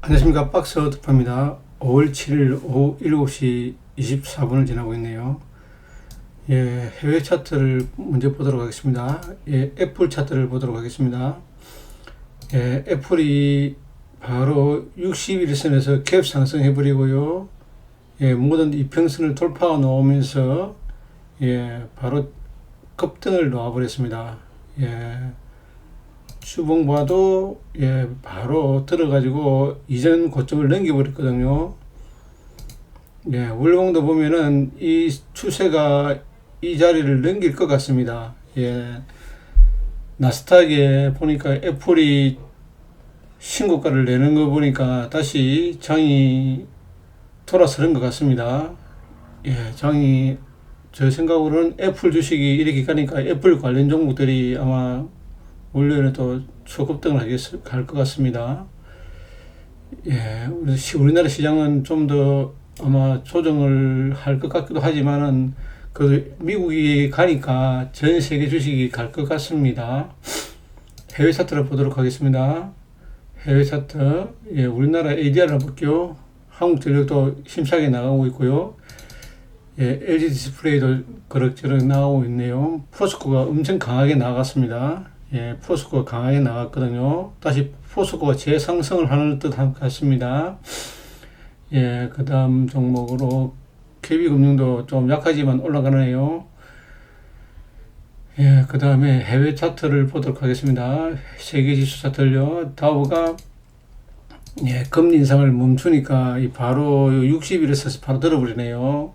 안녕하십니까. 박스 어드입니다. 5월 7일 오후 7시 24분을 지나고 있네요. 예, 해외 차트를 먼저 보도록 하겠습니다. 예, 애플 차트를 보도록 하겠습니다. 예, 애플이 바로 61선에서 갭 상승해버리고요. 예, 모든 이평선을 돌파해 놓으면서 예, 바로 급등을 놓아버렸습니다. 예, 주봉 봐도 예, 바로 들어가지고 이전 고점을 넘겨버렸거든요. 예, 월봉도 보면은 이 추세가 이 자리를 넘길 것 같습니다. 예, 나스닥에 보니까 애플이 신고가를 내는 거 보니까 다시 장이 돌아서는 것 같습니다. 예, 장이 저 생각으로는 애플 주식이 이렇게 가니까 애플 관련 종목들이 아마 원래는 또 초급등을 할 것 같습니다. 예, 우리나라 시장은 좀 더 아마 조정을 할 것 같기도 하지만은 그 미국이 가니까 전 세계 주식이 갈 것 같습니다. 해외 차트를 보도록 하겠습니다. 해외 차트, 예, 우리나라 ADR을 볼게요. 한국전력도 힘차게 나가고 있고요. 예, LG 디스플레이도 그럭저럭 나가고 있네요. 포스코가 엄청 강하게 나갔습니다. 예, 포스코가 강하게 나갔거든요. 다시 포스코가 재상승을 하는 듯 같습니다. 예, 그 다음 종목으로 KB금융도 좀 약하지만 올라가네요. 예, 그 다음에 해외 차트를 보도록 하겠습니다. 세계지수 차트를요. 다우가 예, 금리 인상을 멈추니까 바로 60일에서 바로 들어버리네요.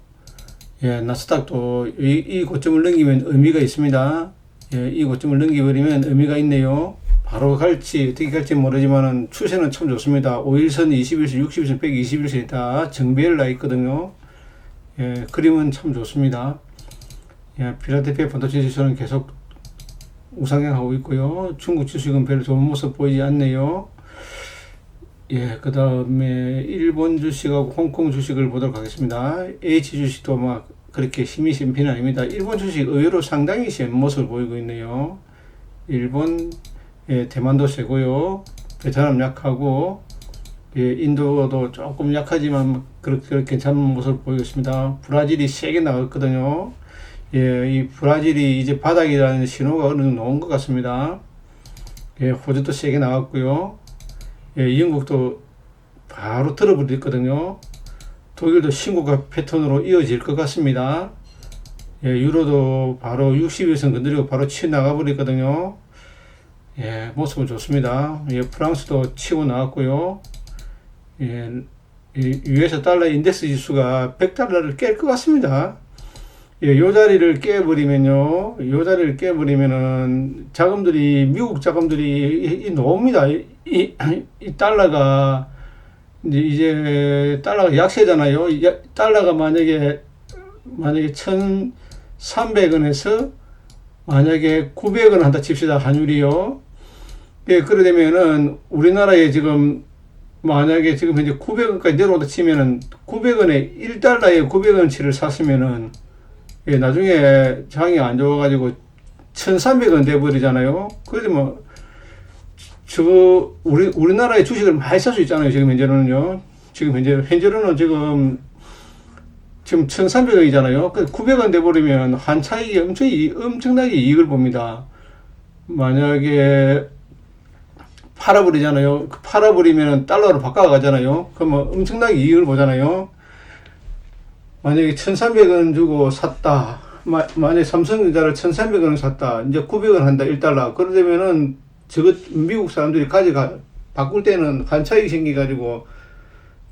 예, 나스닥도 이 고점을 넘기면 의미가 있습니다. 예, 이 고점을 넘겨버리면 의미가 있네요. 바로 갈지 어떻게 갈지 모르지만은 추세는 참 좋습니다. 5일선, 21선, 60일선, 120일선이 다 정배열 나 있거든요. 예, 그림은 참 좋습니다. 예, 필라델피아 반도체 지수는 계속 우상향하고 있고요. 중국 주식은 별로 좋은 모습 보이지 않네요. 예, 그 다음에 일본 주식하고 홍콩 주식을 보도록 하겠습니다. H 주식도 막 그렇게 힘이 센 편은 아닙니다. 일본 주식 의외로 상당히 센 모습을 보이고 있네요. 일본, 예, 대만도 세고요. 베트남 약하고, 예, 인도도 조금 약하지만 그렇게 괜찮은 모습을 보이고 있습니다. 브라질이 세게 나갔거든요. 예, 이 브라질이 이제 바닥이라는 신호가 어느 정도 나온 것 같습니다. 예, 호주도 세게 나갔고요. 예, 영국도 바로 들어버렸거든요. 독일도 신고가 패턴으로 이어질 것 같습니다. 예, 유로도 바로 60일선 건드리고 바로 치고 나가버렸거든요. 예, 모습은 좋습니다. 예, 프랑스도 치고 나왔고요. 예, US 달러 인덱스 지수가 100달러를 깰 것 같습니다. 예, 요 자리를 깨버리면요, 요 자리를 깨버리면은 자금들이, 미국 자금들이 나옵니다. 이 달러가, 이제 달러가 약세잖아요. 달러가 만약에 1,300원에서 만약에 900원 한다 칩시다. 환율이요. 예, 그래 되면은 우리나라에 지금 만약에 지금 현재 900원까지 내려온다 치면은 900원에 1달러에 900원치를 샀으면은 예, 나중에 장이 안 좋아가지고 1,300원 돼버리잖아요. 그래도 뭐 우리나라의 주식을 많이 살 수 있잖아요. 지금 현재는요. 지금 현재로는 지금 1,300원이잖아요. 그 900원 돼버리면 한 차익이 엄청나게 이익을 봅니다. 만약에 팔아버리잖아요. 팔아버리면 달러로 바꿔가잖아요. 그러면 엄청나게 이익을 보잖아요. 만약에 1,300원 주고 샀다. 만약에 삼성전자를 1,300원 샀다. 이제 900원 한다. 1달러. 그러려면은 저것 미국 사람들이 바꿀 때는 한 차익이 생겨가지고,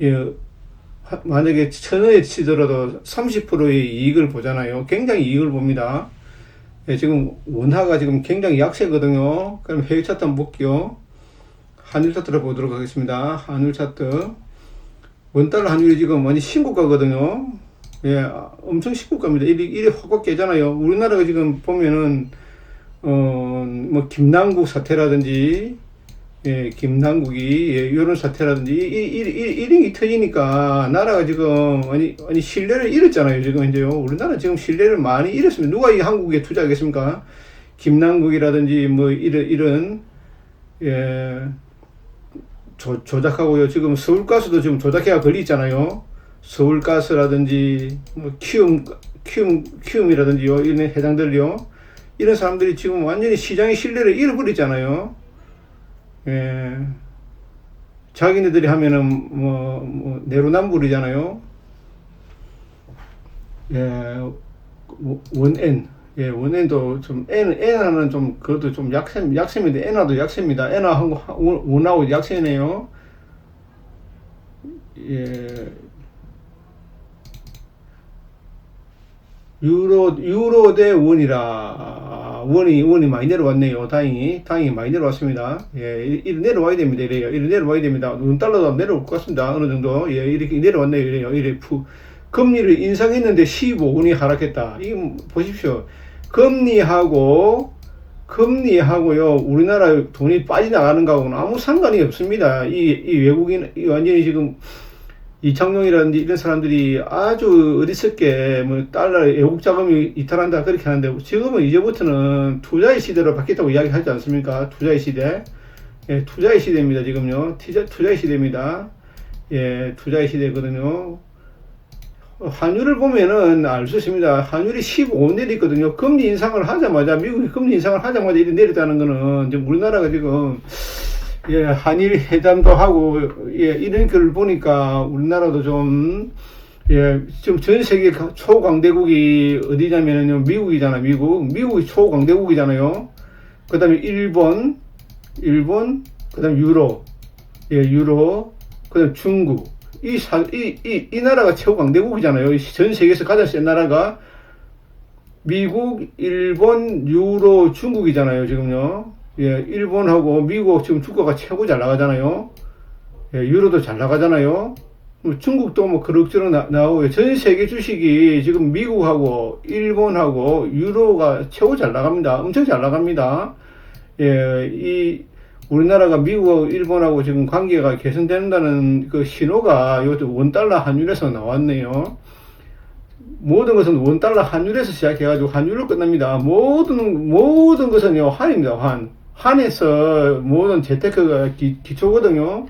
예, 만약에 1,000원에 치더라도 30%의 이익을 보잖아요. 굉장히 이익을 봅니다. 예, 지금 원화가 지금 굉장히 약세거든요. 그럼 해외 차트 한번 볼게요. 한일 차트를 보도록 하겠습니다. 한일 차트. 원달러 환율이 지금 많이 신고가거든요. 예, 엄청 신고가입니다. 이리 확 깨잖아요. 우리나라가 지금 보면은, 뭐, 김남국 사태라든지, 예, 김남국이, 예, 요런 사태라든지, 이런 게 터지니까, 나라가 지금, 아니, 신뢰를 잃었잖아요, 지금, 이제요. 우리나라 지금 신뢰를 많이 잃었습니다. 누가 이 한국에 투자하겠습니까? 김남국이라든지, 뭐, 이런, 예, 조작하고요. 지금 서울가스도 지금 조작해가 걸리 있잖아요. 서울가스라든지 뭐 키움이라든지요. 이런 회장들요. 이런 사람들이 지금 완전히 시장의 신뢰를 잃어버렸잖아요. 예. 자기네들이 하면은 뭐 내로남불이잖아요. 예. 원N. 예, 원N도 좀 N하는 좀 그것도 좀 약세인데 N화도 약세입니다. N하고 원하고 약세네요. 예. 유로 대 원이라 원이 많이 내려왔네요. 다행히 많이 내려왔습니다. 예, 이리 내려와야 됩니다. 이래요. 이리 내려와야 됩니다. 원달러도 내려올 것 같습니다. 어느 정도. 예, 이렇게 내려왔네요. 이래요. 금리를 인상했는데 15원이 하락했다. 이거 보십시오. 금리하고요, 우리나라 돈이 빠져나가는 거하고는 아무 상관이 없습니다. 이 외국인, 완전히 지금, 이창용이라든지 이런 사람들이 아주 어리석게, 달러 외국 자금이 이탈한다, 그렇게 하는데, 지금은 이제부터는 투자의 시대로 바뀌었다고 이야기하지 않습니까? 투자의 시대. 예, 투자의 시대입니다, 지금요. 투자의 시대입니다. 예, 투자의 시대거든요. 환율을 보면은 알 수 있습니다. 환율이 15 내렸거든요. 금리 인상을 하자마자, 미국이 금리 인상을 하자마자 이렇게 내렸다는 거는, 지금 우리나라가 지금, 예, 한일 회담도 하고, 예, 이런 걸 보니까 우리나라도 좀, 예, 지금 전 세계 초강대국이 어디냐면요. 미국이잖아요, 미국이 초강대국이잖아요. 그 다음에 일본, 그 다음에 유로, 예, 그 다음에 중국. 이 나라가 최고 강대국이잖아요. 전 세계에서 가장 센 나라가 미국, 일본, 유로, 중국이잖아요, 지금요. 예, 일본하고 미국 지금 주가가 최고 잘 나가잖아요. 예, 유로도 잘 나가잖아요. 중국도 뭐 그럭저럭 나오고요. 전 세계 주식이 지금 미국하고 일본하고 유로가 최고 잘 나갑니다. 엄청 잘 나갑니다. 예, 우리나라가 미국하고 일본하고 지금 관계가 개선된다는 그 신호가 이것도 원달러 환율에서 나왔네요. 모든 것은 원달러 환율에서 시작해가지고 환율로 끝납니다. 모든 것은요, 환입니다, 환에서 모든 재테크가 기초거든요.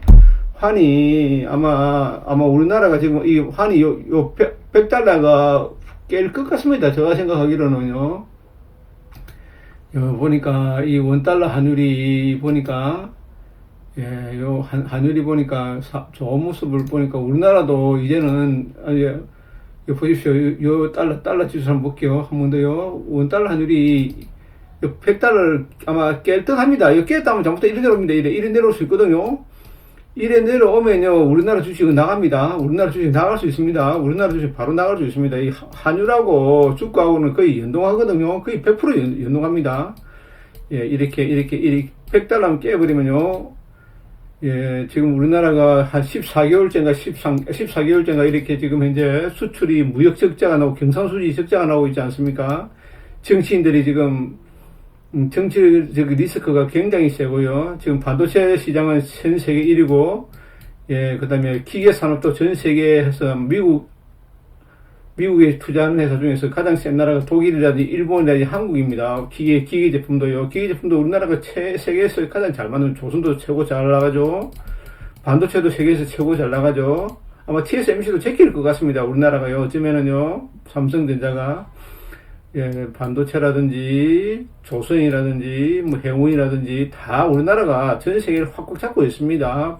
환이 아마 우리나라가 지금 이 환이 요 100달러가 깰 것 같습니다. 제가 생각하기로는요. 보니까 이 원달러 환율이 보니까 예, 환율이 보니까 좋은 모습을 보니까 우리나라도 이제는 보십시오. 요 달러 지수 한번 볼게요. 한 번 더요. 원달러 환율이 100달러를 아마 깰 듯 합니다. 이거 깼다면 잘못해 이래 내려옵니다. 이래 내려올 수 있거든요. 이래 내려오면요, 우리나라 주식은 나갑니다. 우리나라 주식 나갈 수 있습니다. 우리나라 주식 바로 나갈 수 있습니다. 이 환율하고 주가하고는 거의 연동하거든요. 거의 100% 연동합니다. 예, 이렇게 100달러만 깨버리면요, 예, 지금 우리나라가 한 14개월째인가 이렇게 지금 현재 수출이 무역 적자가 나오고 경상수지 적자가 나오고 있지 않습니까? 정치인들이 지금 정치적 리스크가 굉장히 세고요. 지금 반도체 시장은 전 세계 1위고, 예, 그 다음에 기계 산업도 전 세계에서 미국에 투자하는 회사 중에서 가장 센 나라가 독일이라든지 일본이라든지 한국입니다. 기계 제품도요. 기계 제품도 우리나라가 세계에서 가장 잘 만드는 조선도 최고 잘 나가죠. 반도체도 세계에서 최고 잘 나가죠. 아마 TSMC도 제낄 것 같습니다. 우리나라가요. 어쩌면은요, 삼성전자가. 예, 반도체라든지, 조선이라든지, 해운이라든지, 다 우리나라가 전 세계를 확 잡고 있습니다.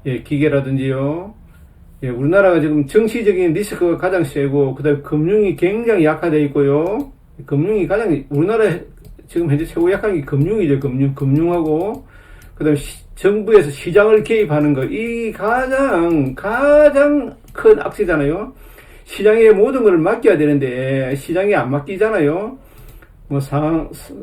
예, 기계라든지요. 예, 우리나라가 지금 정치적인 리스크가 가장 세고, 그 다음에 금융이 굉장히 약화되어 있고요. 우리나라 지금 현재 최고 약한 게 금융이죠. 금융하고, 그 다음에 정부에서 시장을 개입하는 거, 이 가장 큰 악재잖아요. 시장에 모든 걸 맡겨야 되는데 시장에 안 맡기잖아요.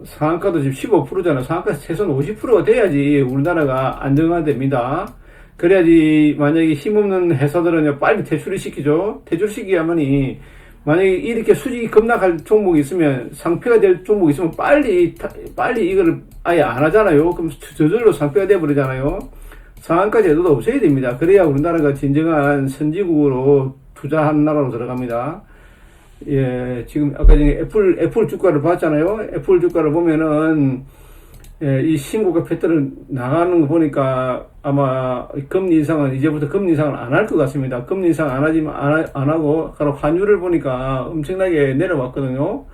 상한가도 지금 15%잖아. 상한가 최소한 50%가 돼야지 우리나라가 안정화됩니다. 그래야지 만약에 힘없는 회사들은 빨리 퇴출을 시키죠. 퇴출시키야만이 만약에 이렇게 수익이 급락할 종목이 있으면 상폐가 될 종목이 있으면 빨리 이걸 아예 안 하잖아요. 그럼 저절로 상폐가 돼버리잖아요. 상한가 제도도 없애야 됩니다. 그래야 우리나라가 진정한 선진국으로 투자한 나라로 들어갑니다. 예, 지금 아까 전에 애플 주가를 봤잖아요. 애플 주가를 보면은 예, 이 신고가 패턴을 나가는 거 보니까 아마 금리 인상은 이제부터 금리 인상을 안 할 것 같습니다. 금리 인상 안 하지만 안 하고 바로 환율을 보니까 엄청나게 내려왔거든요.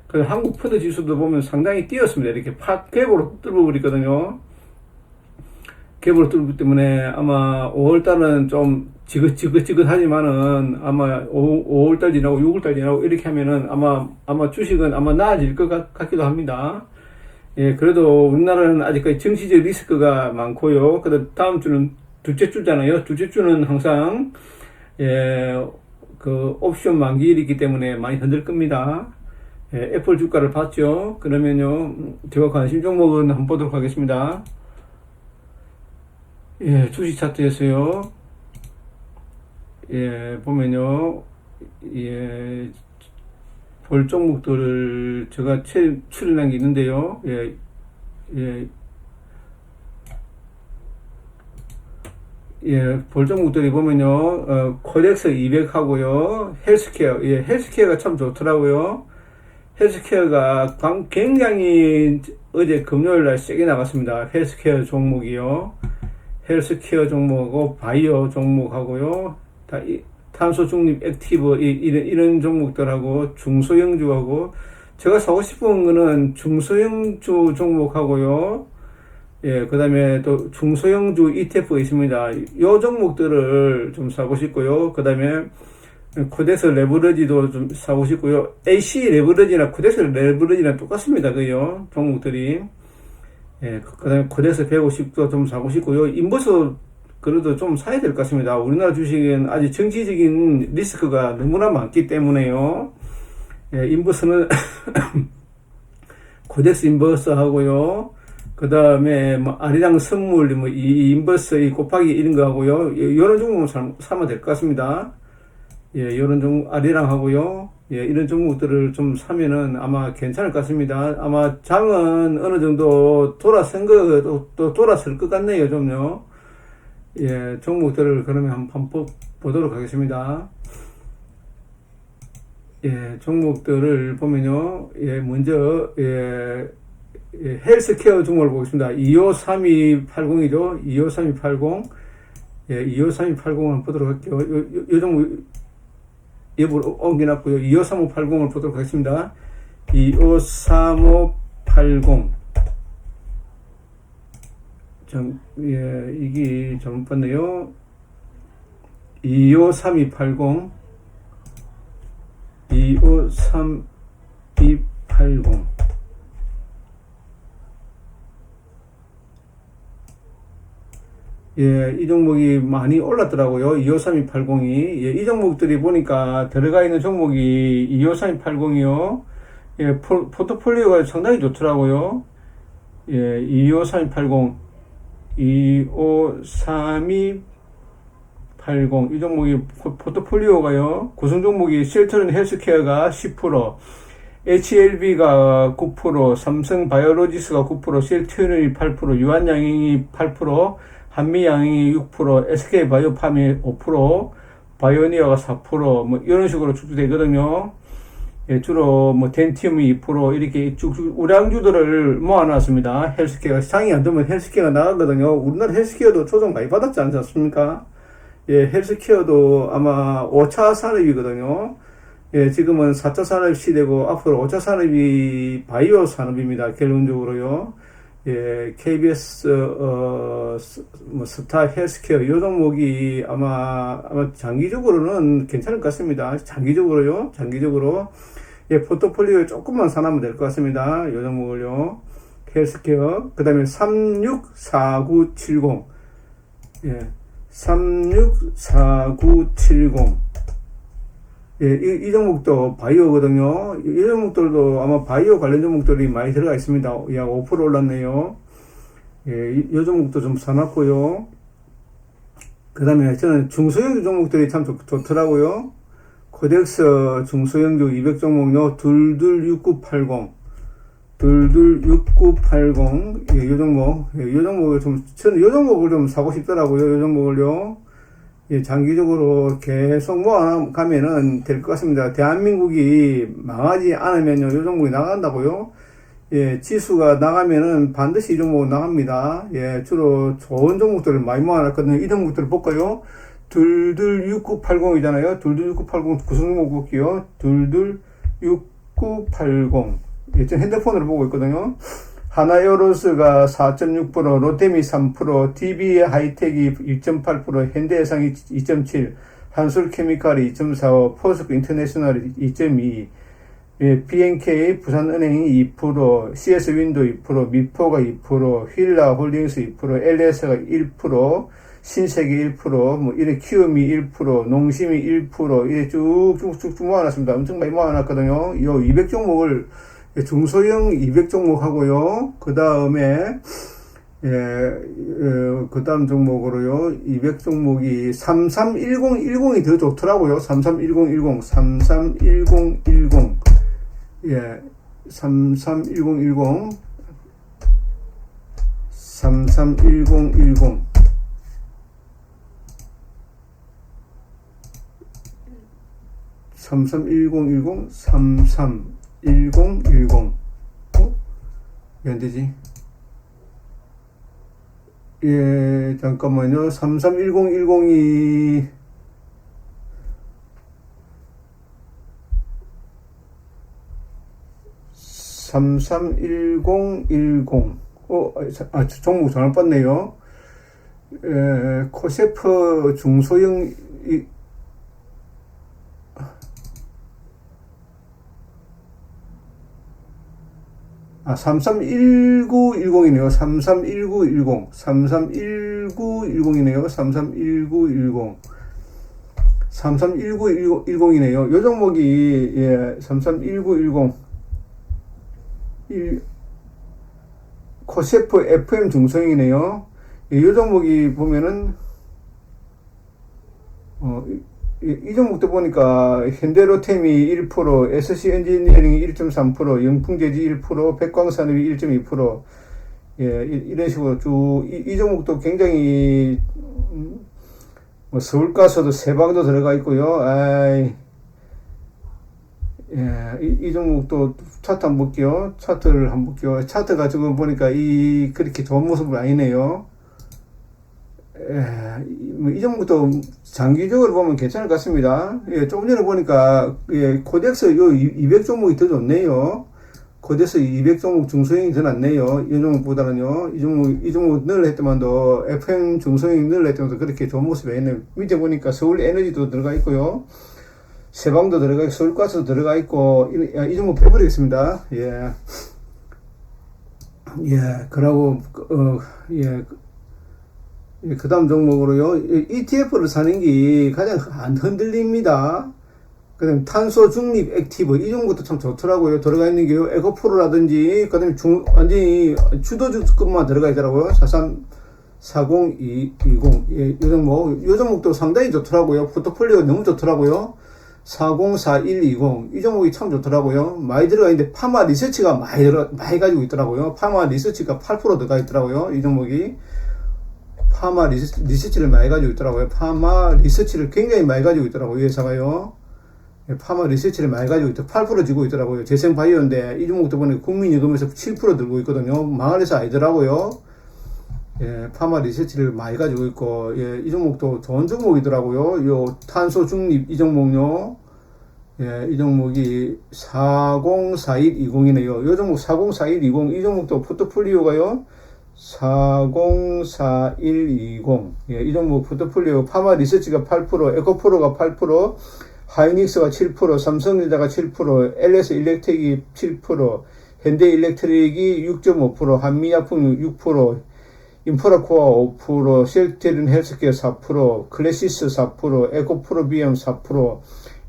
그 한국 펀드 지수도 보면 상당히 뛰었습니다. 이렇게 갭으로 뚫어버리거든요. 갭으로 뚫기 때문에 아마 5월달은 좀 지긋지긋하지만은 아마 5월달 지나고 6월달 지나고 이렇게 하면은 아마 주식은 아마 나아질 것 같기도 합니다. 예, 그래도 우리나라는 아직까지 정치적 리스크가 많고요. 그다음 다음 주는 둘째 주잖아요. 둘째 주는 항상 그 옵션 만기일이기 때문에 많이 흔들 겁니다. 예, 애플 주가를 봤죠. 그러면요, 제가 관심 종목은 한번 보도록 하겠습니다. 예, 주식 차트에서요. 예, 보면요, 예, 볼 종목들을 제가 추천한 게 있는데요. 예, 예, 예, 볼 종목들이 보면요, 코덱스 200 하고요, 헬스케어, 예, 헬스케어가 참 좋더라고요. 헬스케어가 굉장히 어제 금요일 날 세게 나갔습니다. 헬스케어 종목이요. 헬스케어 종목하고 바이오 종목하고요. 탄소 중립 액티브 이런 종목들하고 중소형주하고 제가 사고 싶은 거는 중소형주 종목하고요. 예, 그 다음에 또 중소형주 ETF가 있습니다. 요 종목들을 좀 사고 싶고요. 그 다음에 코덱스 레버리지도 좀 사고 싶고요. AC 레버리지나 코덱스 레버리지랑 똑같습니다. 그요 종목들이. 예, 그 다음에 코덱스 150도 좀 사고 싶고요. 인버스 그래도 좀 사야 될 것 같습니다. 우리나라 주식은 아직 정치적인 리스크가 너무나 많기 때문에요. 예, 인버스는 코덱스 인버스 하고요. 그 다음에 뭐 아리랑 선물, 뭐 이 인버스 이 곱하기 이런 거 하고요. 이런 종목을 사면 될 것 같습니다. 예, 이런 종목 아리랑 하고요. 예, 이런 종목들을 좀 사면은 아마 괜찮을 것 같습니다. 아마 장은 어느 정도 돌아선 거, 또 돌아설 것 같네요, 좀요. 예, 종목들을 그러면 한번 보도록 하겠습니다. 예, 종목들을 보면요. 예, 먼저, 헬스케어 종목을 보겠습니다. 253280이죠. 253280. 예, 253280을 한번 보도록 할게요. 요 종목, 여부를 옮겨놨고요. 253580을 보도록 하겠습니다. 253580. 예, 이게 잘못 봤네요. 253280. 253280. 예, 이 종목이 많이 올랐더라고요. 253280이. 예, 이 종목들이 보니까 들어가 있는 종목이 253280이요. 예, 포트폴리오가 상당히 좋더라고요. 예, 253280, 253280. 이 종목이 포트폴리오가요. 구성 종목이 쉘트론 헬스케어가 10%, HLB가 9%, 삼성 바이오로지스가 9%, 쉘트론이 8%, 유한양행이 8%, 한미양행이 6%, SK바이오팜이 5%, 바이오니아가 4%, 뭐 이런 식으로 쭉쭉 되거든요. 예, 주로 뭐 덴티움이 2% 이렇게 쭉쭉 우량주들을 모아놨습니다. 헬스케어가 상이 안 되면 헬스케어가 나가거든요. 우리나라 헬스케어도 조정 많이 받았지 않습니까? 예, 헬스케어도 아마 5차 산업이거든요. 예, 지금은 4차 산업 시대고 앞으로 5차 산업이 바이오 산업입니다. 결론적으로요. 예, KBS, 뭐, 스타 헬스케어, 요 종목이 아마 장기적으로는 괜찮을 것 같습니다. 장기적으로요. 예, 포트폴리오에 조금만 사놓으면 될 것 같습니다. 요 종목을요. 헬스케어. 그 다음에 364970. 예, 364970. 예, 이 종목도 바이오거든요. 이 종목들도 아마 바이오 관련 종목들이 많이 들어가 있습니다. 약 5% 올랐네요. 예, 이 종목도 좀 사놨고요. 그 다음에 저는 중소형주 종목들이 참 좋더라고요. 코덱스 중소형주 200 종목요. 226980. 226980. 예, 이 종목. 예, 이 종목을 저는 이 종목을 좀 사고 싶더라고요. 이 종목을요. 예, 장기적으로 계속 모아가면은 될 것 같습니다. 대한민국이 망하지 않으면요, 요 종목이 나간다고요. 예, 지수가 나가면은 반드시 이 종목은 나갑니다. 예, 주로 좋은 종목들을 많이 모아놨거든요. 이 종목들을 볼까요? 226980이잖아요. 226980 구성 종목 볼게요. 226980. 예, 지금 핸드폰으로 보고 있거든요. 하나에어로스가 4.6%, 롯데미 3%, DB 하이텍이 2.8%, 현대해상이 2.7%, 한솔케미칼이 2.45%, 포스코 인터내셔널이 2.2%, 예, BNK 부산은행이 2%, CS 윈도 2%, 미포가 2%, 휠라 홀딩스 2%, LS가 1%, 신세계 1%, 뭐, 이래 키움이 1%, 농심이 1%, 이래 쭉쭉쭉 모아놨습니다. 엄청 많이 모아놨거든요. 요 200종목을, 중소형 200종목 하고요. 그 다음에, 그 다음 종목으로요. 200종목이 331010이 더 좋더라고요. 331010, 331010. 예, 331010, 331010, 왜 안 되지? 예, 잠깐만요. 331010이 331010. 종목 잘못 봤네요. 코세프 중소형, 331910이네요. 331910. 331910이네요. 331910. 331910이네요. 요 종목이, 예, 331910. 코세프 FM 중소형이네요. 이 종목이 보면은, 이 종목도 보니까 현대로템이 1%, SC엔지니어링이 1.3%, 영풍재지 1%, 백광산업이 1.2%, 예, 이런 식으로 쭉, 이 종목도 굉장히, 뭐 서울가서도 세방도 들어가 있고요. 예, 이 종목도 차트 한번 볼게요. 차트를 한번 볼게요. 차트가 지금 보니까 그렇게 좋은 모습은 아니네요. 이 종목도 장기적으로 보면 괜찮을 것 같습니다. 예, 조금 전에 보니까, 예, 코덱스 요 200종목이 더 좋네요. 코덱스 200종목 중소형이 더 낫네요. 이 종목보다는요. 이 종목 늘을 했더만도, FM 중소형이 늘을 했더만도 그렇게 좋은 모습이 있네요. 밑에 보니까 서울 에너지도 들어가 있고요. 세방도 들어가 있고, 서울가스도 들어가 있고, 이 종목 빼버리겠습니다. 예. 예, 그러고, 그 다음 종목으로요. ETF를 사는 게 가장 안 흔들립니다. 그 다음 탄소 중립 액티브. 이 종목도 참 좋더라고요. 들어가 있는 게요. 에코프로라든지, 그 다음에 완전히 주도주급만 들어가 있더라고요. 4020. 예, 요 종목도 상당히 좋더라고요. 포트폴리오가 너무 좋더라고요. 404120. 이 종목이 참 좋더라고요. 많이 들어가 있는데, 파마 리서치가 많이 가지고 있더라고요. 파마 리서치가 8% 들어가 있더라고요. 이 종목이. 파마 리서치를 많이 가지고 있더라고요. 파마 리서치를 굉장히 많이 가지고 있더라고요. 이 회사가요. 파마 리서치를 많이 가지고 있더 8% 지고 있더라고요. 재생바이오인데 이 종목도 보니까 국민연금에서 7% 들고 있거든요. 망할 회사 아니더라고요. 예, 파마 리서치를 많이 가지고 있고, 예, 이 종목도 좋은 종목이더라고요. 요 탄소 중립 이 종목요. 예, 이 종목이 404120이네요. 요 종목 404120. 이 종목도 포트폴리오가요. 404120. 예, 이 종목 포트폴리오 파마 리서치가 8%, 에코프로가 8%, 하이닉스가 7%, 삼성전자가 7%, LS 일렉텍이 7%, 현대일렉트릭이 6.5%, 한미약품 6%, 인프라코어 5%, 셀트린 헬스케어 4%, 클래시스 4%, 에코프로비엠 4%,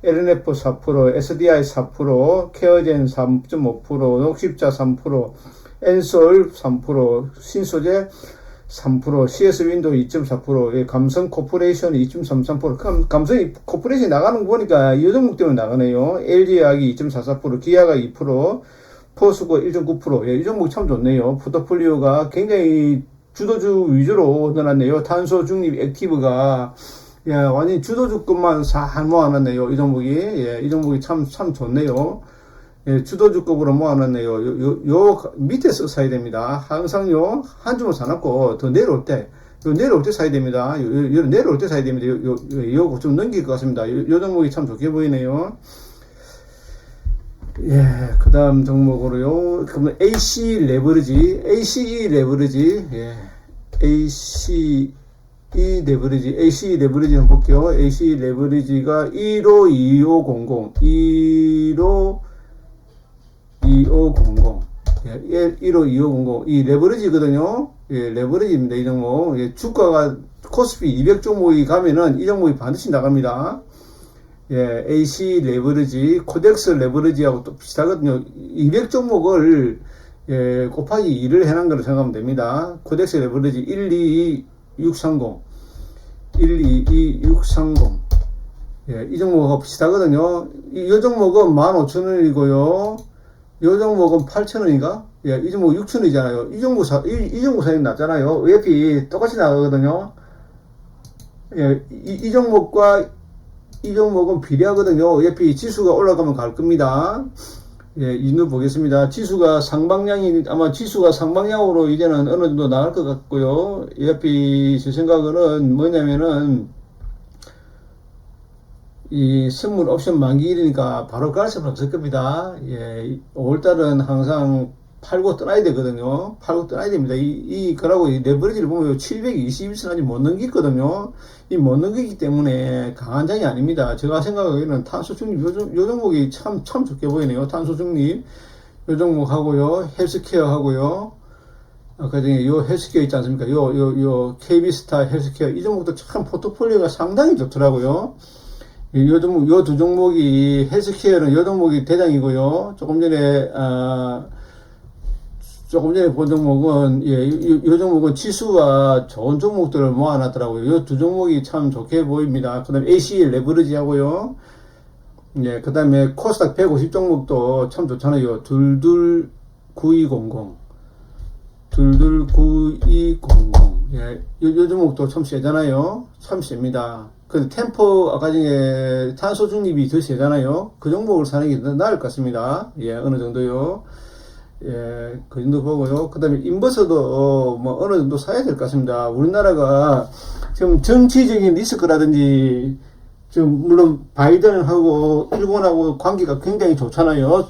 LNF 4%, SDI 4%, 케어젠 3.5%, 녹십자 3%, 엔솔 3%, 신소재 3%, CS 윈도우 2.4%, 감성 코퍼레이션 2.33%, 감성 코퍼레이션이 나가는 거 보니까 이 종목 때문에 나가네요. LG화학이 2.44%, 기아가 2%, 포스코 1.9%, 이 종목 참 좋네요. 포트폴리오가 굉장히 주도주 위주로 늘어났네요. 탄소 중립 액티브가, 예, 완전히 주도주 것만 잘 모아놨네요. 이 종목이, 예, 이 종목이 참 좋네요. 예, 주도주급으로 모아놨네요. 요 밑에서 사야 됩니다. 항상요, 한 주문 사놨고, 더 내려올 때, 내려올 때 사야 됩니다. 내려올 때 사야 됩니다. 요거 좀 넘길 것 같습니다. 요 종목이 참 좋게 보이네요. 예, 그 다음 종목으로요. 그러면 ACE 레버리지, 예, ACE 레버리지 한번 볼게요. ACE 레버리지가 152500, 152500, 예, 152500, 이 레버리지거든요. 예, 레버리지입니다. 이 종목. 예, 주가가 코스피 200 종목이 가면은 이 종목이 반드시 나갑니다. 예, AC 레버리지, 코덱스 레버리지하고 또 비슷하거든요. 200 종목을 예, 곱하기 2를 해놓은 거로 생각하면 됩니다. 코덱스 레버리지 122630, 122630. 예, 이 종목하고 비슷하거든요. 이 종목은 15,000원이고요. 이 종목은 8,000원인가? 예, 이 종목 6,000원이잖아요. 이 종목 사이 낮잖아요. EFP 똑같이 나가거든요. 예, 이 종목과 이 종목은 비례하거든요. EFP 지수가 올라가면 갈 겁니다. 예, 이누 보겠습니다. 아마 지수가 상방향으로 이제는 어느 정도 나갈 것 같고요. EFP 제 생각은 뭐냐면은, 이 선물 옵션 만기일이니까 바로 갈 수는 없을 겁니다. 예, 5월달은 항상 팔고 떠나야 되거든요. 팔고 떠나야 됩니다. 그러고 이 레버리지를 보면 721선 아직 못 넘기거든요. 이 못 넘기기 때문에 강한 장이 아닙니다. 제가 생각하기에는 탄소 중립, 요 종목이 참 좋게 보이네요. 탄소 중립, 요 종목 하고요. 헬스케어 하고요. 아까 전에 요 헬스케어 있지 않습니까? 요 KB스타 헬스케어, 이 종목도 참 포트폴리오가 상당히 좋더라고요. 요 두 종목이, 헬스케어는 요 종목이 대장이고요. 조금 전에 본 종목은, 예, 요 종목은 지수가 좋은 종목들을 모아놨더라고요. 요 두 종목이 참 좋게 보입니다. 그 다음에 ACE 레버리지 하고요. 예, 그 다음에 코스닥 150 종목도 참 좋잖아요. 229200. 229200. 예, 요 종목도 참 세잖아요. 참 셉니다. 근데 템포, 아까 전에 탄소 중립이 더 세잖아요. 그 종목을 사는 게 더 나을 것 같습니다. 예, 어느 정도요. 예, 그 정도 보고요. 그 다음에 인버서도 뭐 어느 정도 사야 될 것 같습니다. 우리나라가 지금 정치적인 리스크라든지, 지금 물론 바이든하고 일본하고 관계가 굉장히 좋잖아요.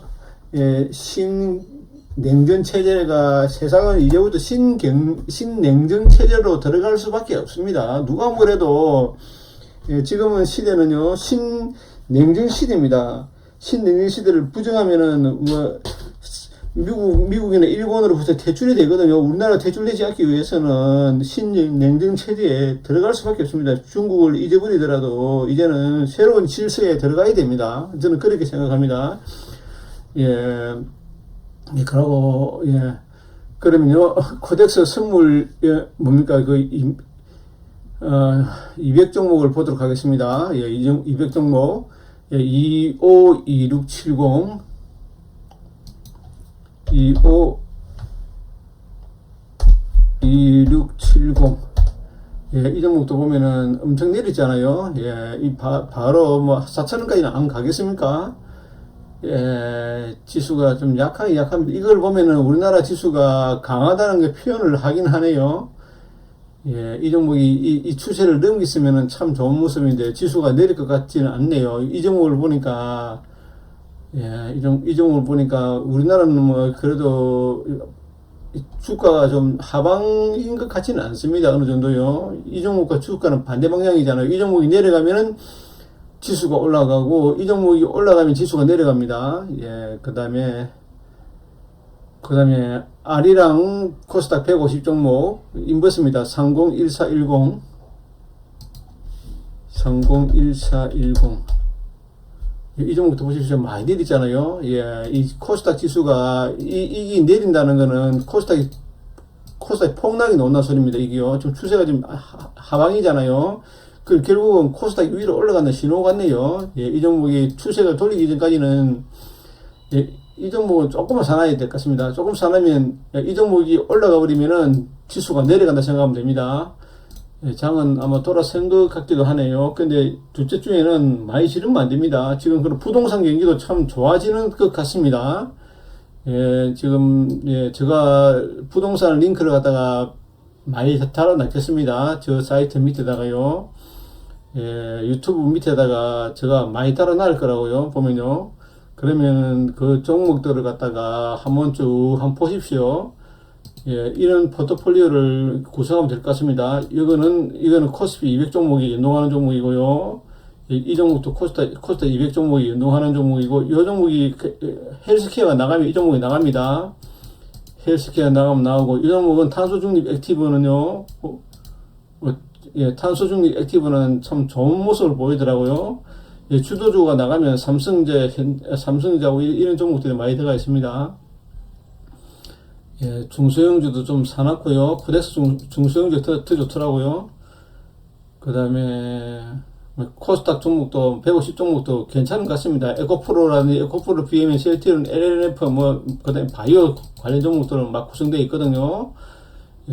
예, 신냉전 체제가, 세상은 이제부터 신냉전 체제로 들어갈 수밖에 없습니다. 누가 뭐래도, 예, 지금은 시대는요, 신냉전 시대입니다. 신냉전 시대를 부정하면은, 미국이나 일본으로부터 퇴출이 되거든요. 우리나라 퇴출되지 않기 위해서는 신냉전 체제에 들어갈 수밖에 없습니다. 중국을 잊어버리더라도 이제는 새로운 질서에 들어가야 됩니다. 저는 그렇게 생각합니다. 예, 그러고, 예, 그러면요, 코덱스 선물, 예, 뭡니까, 200 종목을 보도록 하겠습니다. 예, 200 종목, 예, 252670, 2670. 예, 이 종목도 보면은 엄청 내렸잖아요. 예, 바로 뭐 4,000원까지는 안 가겠습니까? 예, 지수가 좀 약합니다. 이걸 보면은 우리나라 지수가 강하다는 게 표현을 하긴 하네요. 예, 이 종목이 이 추세를 넘겼으면은 참 좋은 모습인데 지수가 내릴 것 같지는 않네요. 이 종목을 보니까, 예, 이 종목을 보니까 우리나라는 뭐 그래도 주가가 좀 하방인 것 같지는 않습니다. 어느 정도요. 이 종목과 주가는 반대 방향이잖아요. 이 종목이 내려가면은 지수가 올라가고, 이 종목이 올라가면 지수가 내려갑니다. 예, 그 다음에 아리랑 코스닥 150 종목 인버스입니다. 301410, 301410. 이 종목도 보십시오. 많이 내리잖아요. 예, 이 코스닥 지수가, 이게 내린다는 거는 코스닥이 폭락이 나온다는 소리입니다. 이게요. 좀 추세가 좀 하방이잖아요. 그 결국은 코스닥이 위로 올라가는 신호 같네요. 예, 이 종목이 추세가 돌리기 전까지는, 예, 이 종목은 조금만 사놔야 될 것 같습니다. 조금 사놓으면, 이 종목이 올라가 버리면은 지수가 내려간다 생각하면 됩니다. 장은 아마 돌아선 것 같기도 하네요. 근데 둘째 주에는 많이 지르면 안 됩니다. 지금 그런 부동산 경기도 참 좋아지는 것 같습니다. 지금, 제가 부동산 링크를 갖다가 많이 달아놨겠습니다. 저 사이트 밑에다가요. 유튜브 밑에다가 제가 많이 달아놓을 거라고요. 보면요. 그러면 그 종목들을 갖다가 한번 쭉 한번 보십시오. 이런 포트폴리오를 구성하면 될 것 같습니다. 이거는 코스피 200 종목이 연동하는 종목이고요. 이 종목도 코스닥 200 종목이 연동하는 종목이고, 이 종목이 헬스케어가 나가면 이 종목이 나갑니다. 헬스케어 나가면 나오고, 이 종목은 탄소 중립 액티브는요, 탄소 중립 액티브는 참 좋은 모습을 보이더라고요. 주도주가 나가면 삼성제하고 이런 종목들이 많이 들어가 있습니다. 중소형주도 좀 사놨고요. 코덱스 중소형주 더 좋더라고요. 그 다음에 코스닥 종목도 150 종목도 괜찮은 것 같습니다. 에코프로라든지 에코프로 BMN, 셀티론, LNF 그 다음에 바이오 관련 종목들은 막 구성되어 있거든요.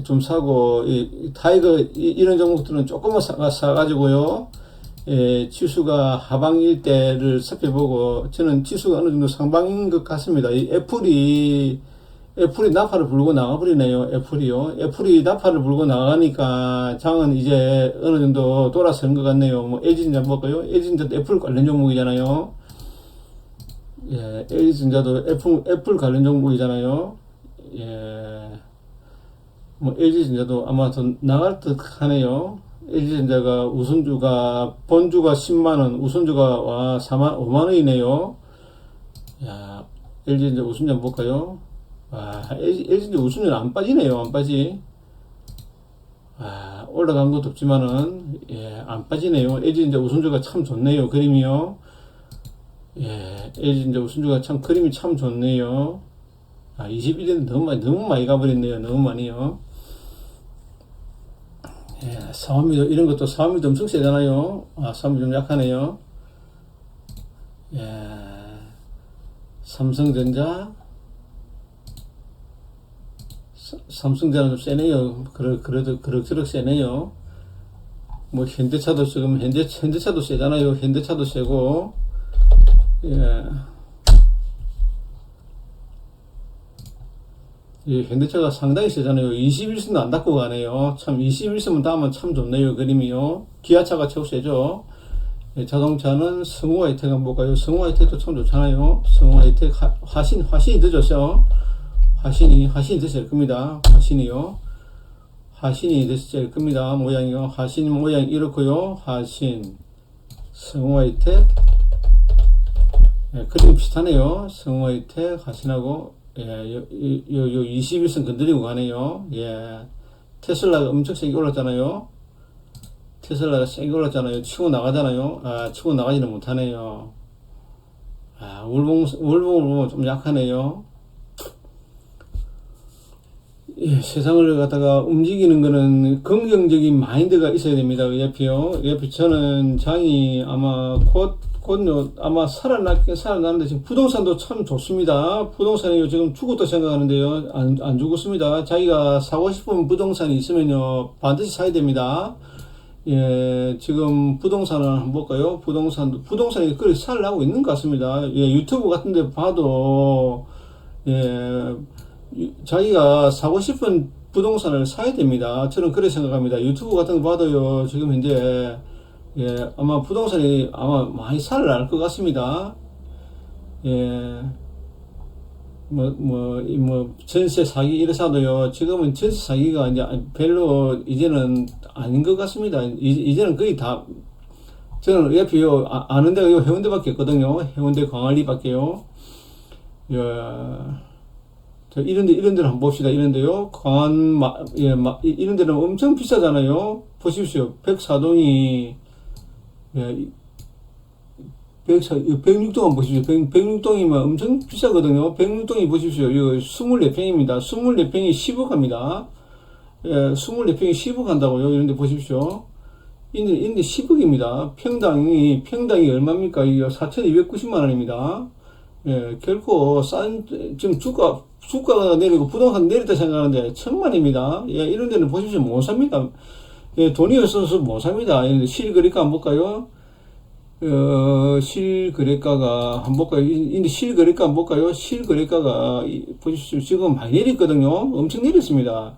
좀 사고, 타이거 이런 종목들은 조금만 사가지고요. 지수가 하방일 때를 살펴보고, 저는 지수가 어느 정도 상방인 것 같습니다. 이 애플이 나파를 불고 나가버리네요. 애플이 나파를 불고 나가니까 장은 이제 어느 정도 돌아서는 것 같네요. 뭐 LG전자 볼까요? LG전자도 애플 관련 종목이잖아요. LG전자도 애플 관련 종목이잖아요. 뭐 LG전자도 아마 더 나갈 듯 하네요. LG전자가 본주가 10만원, 우선주가 5만원이네요. LG전자 우선주 한번 볼까요? LG전자 우선주는 안 빠지네요. 안 빠지. 올라간 것도 없지만은, 안 빠지네요. LG전자 우선주가 참 좋네요. 그림이요. LG전자 우선주가 참, 그림이 참 좋네요. 21년 너무 많이 가버렸네요. 너무 많이요. 사업미도, 이런 것도 사업미도 엄청 세잖아요. 사업미 좀 약하네요. 삼성전자는 좀 세네요. 그래도 그럭저럭 세네요. 뭐 현대차도 지금 현대차도 세잖아요. 현대차도 세고, 현대차가 상당히 세잖아요. 21선도 안 닫고 가네요. 참 21선만 닿으면 참 좋네요. 그림이요. 기아차가 최고 세죠. 자동차는 성우하이텍 한번 볼까요? 성우하이텍도 참 좋잖아요. 성우하이텍 화신이 더 좋죠. 화신이 더 셀 겁니다. 화신이 더 셀 겁니다. 모양이요. 화신 모양 이렇고요. 성우하이텍, 그림 비슷하네요. 성우하이텍, 화신하고, 요 21선 건드리고 가네요. 테슬라가 엄청 세게 올랐잖아요. 치고 나가잖아요. 치고 나가지는 못하네요. 월봉을 보면 좀 약하네요. 세상을 갖다가 움직이는 거는 긍정적인 마인드가 있어야 됩니다. 옆에 저는 장이 아마 아마 살아나는데 지금 부동산도 참 좋습니다. 부동산이 지금 죽었다 생각하는데요. 안 죽었습니다. 자기가 사고 싶은 부동산이 있으면요. 반드시 사야 됩니다. 지금 부동산을 한번 볼까요? 부동산이 그렇게 살아나고 있는 것 같습니다. 유튜브 같은 데 봐도, 자기가 사고 싶은 부동산을 사야 됩니다. 저는 그렇게 생각합니다. 유튜브 같은 거 봐도요. 지금 현재 아마 부동산이 아마 많이 살아날 것 같습니다. 전세 사기 이래서도요, 지금은 전세 사기가 이제 별로 이제는 아닌 것 같습니다. 이제는 거의 다, 저는 옆에요, 아는 데가 요 해운대밖에 없거든요. 해운대 광안리밖에요. 이런 데를 한번 봅시다. 이런 데요. 이런 데는 엄청 비싸잖아요. 보십시오. 104동이, 106동 한번 보십시오. 106동이면 엄청 비싸거든요. 106동이 보십시오. 이거 24평입니다. 24평이 10억 합니다. 24평이 10억 한다고요. 이런 데 보십시오. 이런데 10억입니다. 평당이 얼마입니까? 이거 4,290만원입니다. 결코 지금 주가가 내리고 부동산 내렸다 생각하는데 천만입니다. 이런 데는 보십시오. 못 삽니다. 예, 돈이 없어서 못 삽니다. 실거래가 한번 볼까요? 실거래가가 한번 볼까요? 실거래가 한번 볼까요? 실거래가가 보십시오. 지금 많이 내렸거든요. 엄청 내렸습니다.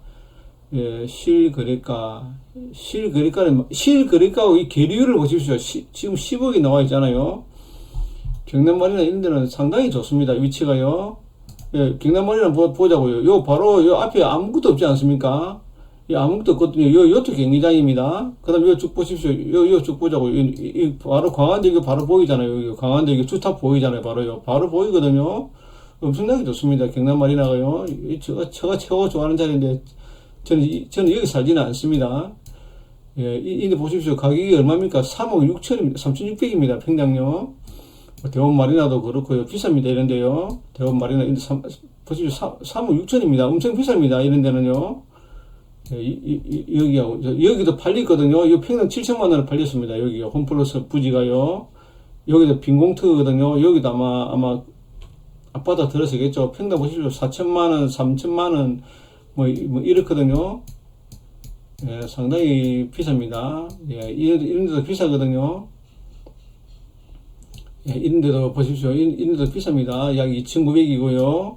예, 실거래가하고 이 계류를 보십시오. 지금 10억이 나와 있잖아요. 경남말이나 이런 데는 상당히 좋습니다. 위치가요. 예, 경남말이나 보자고요. 요 바로 요 앞에 아무것도 없지 않습니까? 예, 아무것도 없거든요. 요트 경기장입니다. 그 다음 요 쭉 보십시오. 요 쭉 보자고요. 바로 광안대교 바로 보이잖아요. 광안대교 투탑 보이잖아요. 바로 보이거든요. 엄청나게 좋습니다. 경남마리나가요. 제가 최고 좋아하는 자리인데, 저는 여기 살지는 않습니다. 예, 이데 보십시오. 가격이 얼마입니까? 3억 6천입니다. 3,600입니다. 평당요. 대원 마리나도 그렇고요. 비쌉니다. 이런데요. 대원 마리나, 보십시오. 3억 6천입니다. 엄청 비쌉니다. 이런 데는요. 여기도 팔리거든요. 이 평당 7천만 원을 팔렸습니다. 여기요. 홈플러스 부지가요. 여기도 빈공터거든요. 여기도 아마 앞바다 들어서겠죠. 평당 보십시오. 4천만 원, 3천만 원, 이렇거든요. 예, 상당히 비쌉니다. 예, 이런 데도 비싸거든요. 예, 이런 데도 보십시오. 이런 데도 비쌉니다. 약 2,900이고요.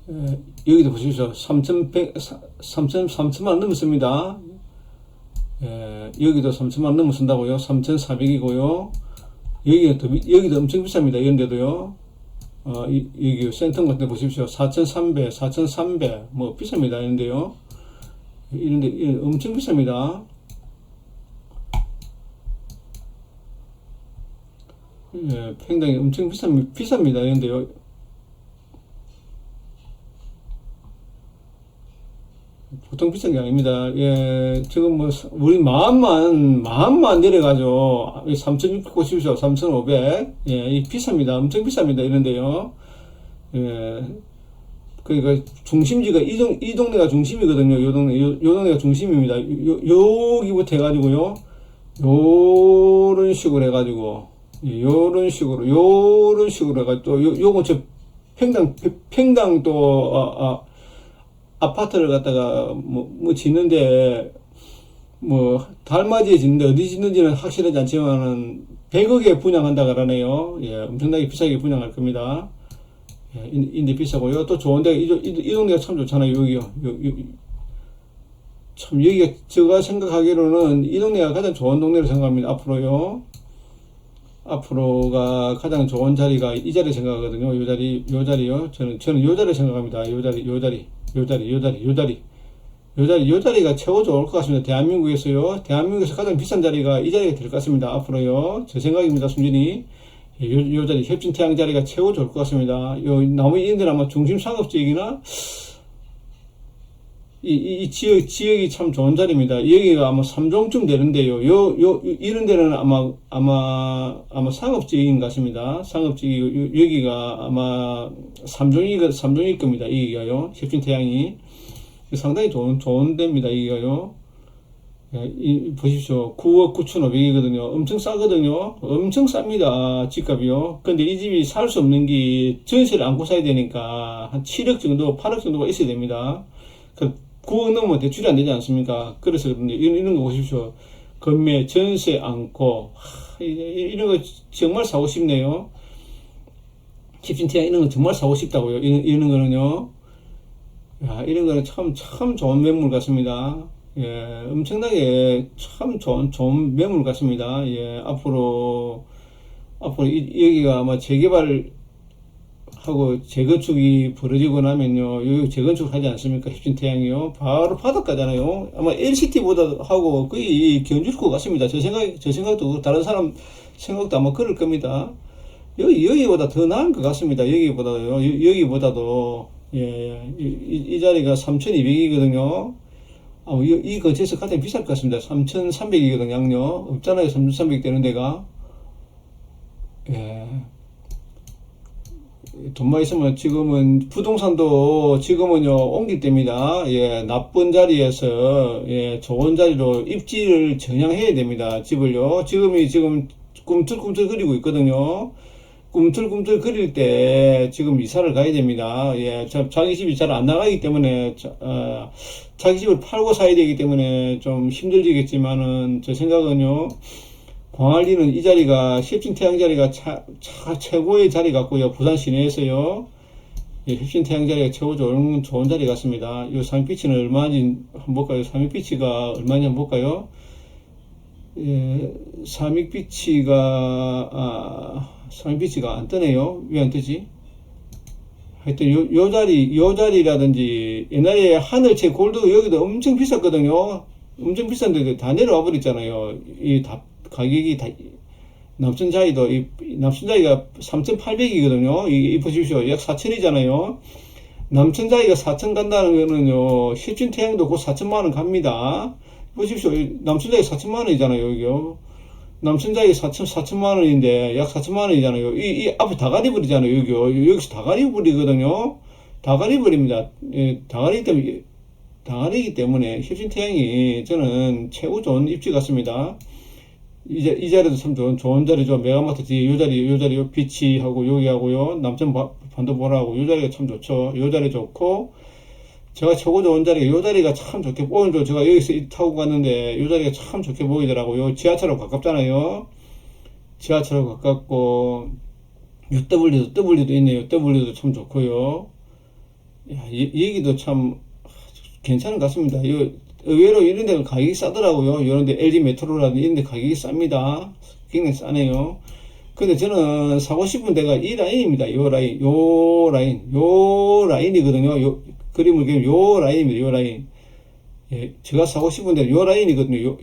예, 여기도 보십시오. 3천만 원 넘습니다. 예, 여기도 3천만 원 넘습니다고요. 3,400이고요. 여기도 엄청 비쌉니다. 이런 데도요. 여기 센텀 같은 데 보십시오. 4,300, 4,300, 비쌉니다. 이런데요. 이런데 엄청 비쌉니다. 예, 평당이 엄청 비쌉니다. 이런데요. 보통 비싼 게 아닙니다. 예, 지금 우리 마음만 내려가죠. 3,600 보십시오. 3,500. 예, 이 비쌉니다. 엄청 비쌉니다. 이런데요. 예, 그러니까 중심지가 이 동네가 중심이거든요. 요 동네가 중심입니다. 여기부터 해가지고요. 요런 식으로 해가지고, 요런 식으로 해가지고, 또, 요건 평당 또, 아파트를 갖다가, 짓는데, 달맞이에 짓는데, 어디 짓는지는 확실하지 않지만은, 100억에 분양한다 그러네요. 예, 엄청나게 비싸게 분양할 겁니다. 예, 인데 비싸고요. 또 좋은데, 이 동네가 참 좋잖아요. 여기요. 참, 여기가, 제가 생각하기로는 이 동네가 가장 좋은 동네로 생각합니다. 앞으로가 가장 좋은 자리가 이 자리 생각하거든요. 요 자리요. 저는 요 자리 생각합니다. 요 자리가 최고 좋을 것 같습니다. 대한민국에서 가장 비싼 자리가 이 자리가 될 것 같습니다. 앞으로요. 제 생각입니다. 순전히. 요 자리, 협진태양 자리가 최고 좋을 것 같습니다. 나머지 이런 데는 아마 중심 상업지역이나, 이 지역이 참 좋은 자리입니다. 여기가 아마 3종쯤 되는데요. 이런 데는 아마 상업지역인 것 같습니다. 여기가 아마 3종일 겁니다. 여기가요. 협진태양이. 상당히 좋은 데입니다. 여기가요. 보십시오. 9억 9,500이거든요. 엄청 싸거든요. 엄청 쌉니다. 집값이요. 근데 이 집이 살 수 없는 게 전세를 안고 사야 되니까 한 7억 정도, 8억 정도가 있어야 됩니다. 9억 넘으면 대출이 안 되지 않습니까? 그래서 그런데 이런 거 보십시오. 건매, 전세 안고, 이런 거 정말 사고 싶네요. 집진태양 이런 거 정말 사고 싶다고요. 이런 거는요. 야, 이런 거는 참 좋은 매물 같습니다. 예, 엄청나게 참 좋은 매물 같습니다. 예, 앞으로 여기가 아마 재개발하고 재건축이 벌어지고 나면요, 여기 재건축 하지 않습니까? 협진태양이요. 바로 바닷가잖아요. 아마 LCT보다 하고 거의 견줄 것 같습니다. 제 생각도 다른 사람 생각도 아마 그럴 겁니다. 여기보다 더 나은 것 같습니다. 여기보다도. 예, 이 자리가 3,200이거든요. 이 근처에서 가장 비쌀 것 같습니다. 3,300이거든요. 양요. 없잖아요. 3,300 되는 데가. 예. 돈만 있으면 지금은 부동산도 지금은요, 옮길 때입니다. 예, 나쁜 자리에서, 예, 좋은 자리로 입지를 정향해야 됩니다. 집을요. 지금 꿈틀꿈틀 그리고 있거든요. 꿈틀꿈틀 거릴 때 지금 이사를 가야 됩니다. 예, 자기 집이 잘 안 나가기 때문에, 자기 집을 팔고 사야 되기 때문에 좀 힘들지겠지만은, 제 생각은요, 광안리는 이 자리가, 십진태양 자리가 최고의 자리 같고요. 부산 시내에서요, 예, 십진태양 자리가 최고 좋은 자리 같습니다. 요 삼익비치는 얼마인지 한번 볼까요? 삼익비치가 얼마인지 한번 볼까요? 예, 삼익비치가 안 뜨네요. 왜 안 뜨지? 하여튼 요 자리라든지 옛날에 하늘채 골드 여기도 엄청 비쌌거든요. 엄청 비싼데 다 내려와 버렸잖아요. 이 다 가격이 다 남천자이도 남천자이가 3,800이거든요. 이 보십시오. 약 4천이잖아요. 남천자이가 4천 간다는 거는요. 십진태양도 곧 4천만 원 갑니다. 보십시오. 남천자이 4천만 원이잖아요. 여기요. 남천자이 4천만 원인데 약 4천만 원이잖아요. 이 앞에 다 가려버리잖아요. 여기요. 여기서 다 가려버리거든요. 다 가려버립니다. 예, 다 가리기 때문에 십진태양이 저는 최고 좋은 입지 같습니다. 이 자리도 참 좋은 자리죠. 메가마트 뒤에 요 자리, 요 비치하고 여기하고요. 남천 반도보라하고 요 자리가 참 좋죠. 요 자리 좋고, 제가 최고 좋은 자리가 요 자리가 참 좋게, 오늘도 제가 여기서 타고 갔는데 요 자리가 참 좋게 보이더라고요. 지하철하고 가깝잖아요. 지하철하고 가깝고, W도 있네요. W도 참 좋고요. 야, 여기도 참 괜찮은 것 같습니다. 의외로 이런 데가 가격이 싸더라고요. 이런 데 LG 메트로라든지 이런 데 가격이 쌉니다. 굉장히 싸네요. 근데 저는 사고 싶은 데가 이 라인입니다. 요 라인이거든요. 그림을 그리면 요 라인입니다. 요 라인. 예, 제가 사고 싶은 데는 요 라인이거든요.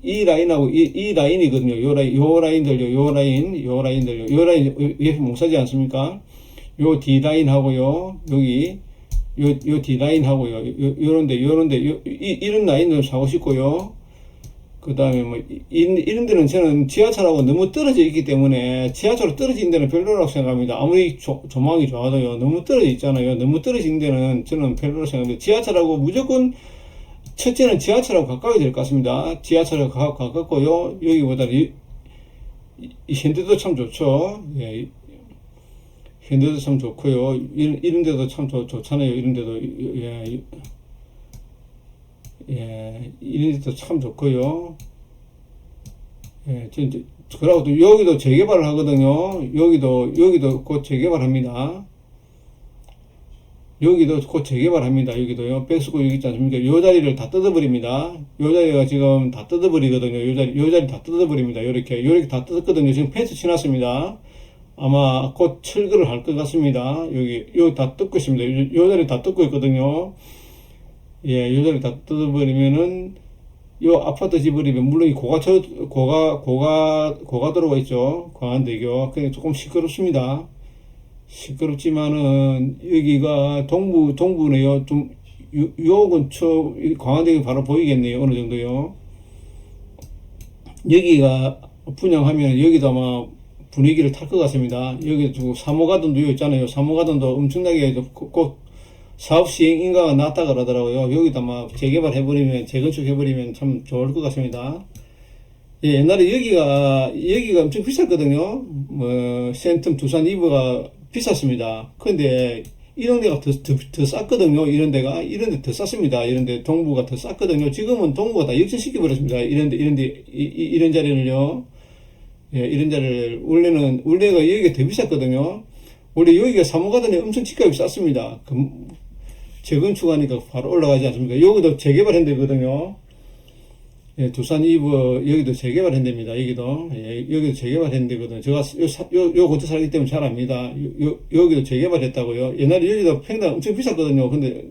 이 라인하고 이 라인이거든요. 요 라인들요. 요 라인들요. 요 라인 옆에 못 사지 않습니까? 요 D 라인하고요. 여기 요 D라인 하고요. 요런데, 이런 라인을 사고 싶고요. 그 다음에 이런 데는 저는 지하철하고 너무 떨어져 있기 때문에, 지하철로 떨어진 데는 별로라고 생각합니다. 아무리 조망이 좋아도요. 너무 떨어져 있잖아요. 너무 떨어진 데는 저는 별로라고 생각합니다. 지하철하고 무조건, 첫째는 지하철하고 가까워야 될 것 같습니다. 지하철하고 가깝고요. 여기보다 이 현대도 참 좋죠. 예. 현대도 참 좋고요. 이런 데도 참 좋잖아요. 이런 데도, 이런 데도 참 좋고요. 예, 그러고 또 여기도 재개발을 하거든요. 여기도 곧 재개발합니다. 여기도 곧 재개발합니다. 여기도요. 백스고 여기 있지 않습니까? 요 자리를 다 뜯어버립니다. 요 자리가 지금 다 뜯어버리거든요. 요 자리 다 뜯어버립니다. 요렇게 다 뜯었거든요. 지금 펜스 치놨습니다. 아마 곧 철거를 할 것 같습니다. 여기 다 뜯고 있습니다. 요 자리 다 뜯고 있거든요. 예, 요 자리 다 뜯어버리면은, 요 아파트 지버리면, 물론 이 고가도로가 있죠. 광안대교. 그냥 조금 시끄럽습니다. 시끄럽지만은, 여기가 동부네요. 좀, 요 근처, 광안대교 바로 보이겠네요. 어느 정도요. 여기가 분양하면, 여기도 아마, 분위기를 탈 것 같습니다. 여기 지금 3호 가든도 여기 있잖아요. 3호 가든도 엄청나게 꼭 사업 시행 인가가 낮다 그러더라고요. 여기다 막 재건축 해버리면 참 좋을 것 같습니다. 예, 옛날에 여기가 엄청 비쌌거든요. 센텀 두산 이브가 비쌌습니다. 근데 이 동네가 더 쌌거든요. 이런 데 더 쌌습니다. 이런 데 동부가 더 쌌거든요. 지금은 동부가 다 역전시켜 버렸습니다. 이런 자리를요. 예, 이런 자리를, 원래가 여기가 더 비쌌거든요. 원래 여기가 3호 가든에 엄청 집값이 쌌습니다. 재건축하니까 바로 올라가지 않습니까? 여기도 재개발 현대거든요. 예, 두산 이브, 여기도 재개발 현대입니다. 여기도 재개발 현대거든요. 제가 요 근처 살기 때문에 잘 압니다. 여기도 재개발 했다고요. 옛날에 여기도 평당 엄청 비쌌거든요. 근데,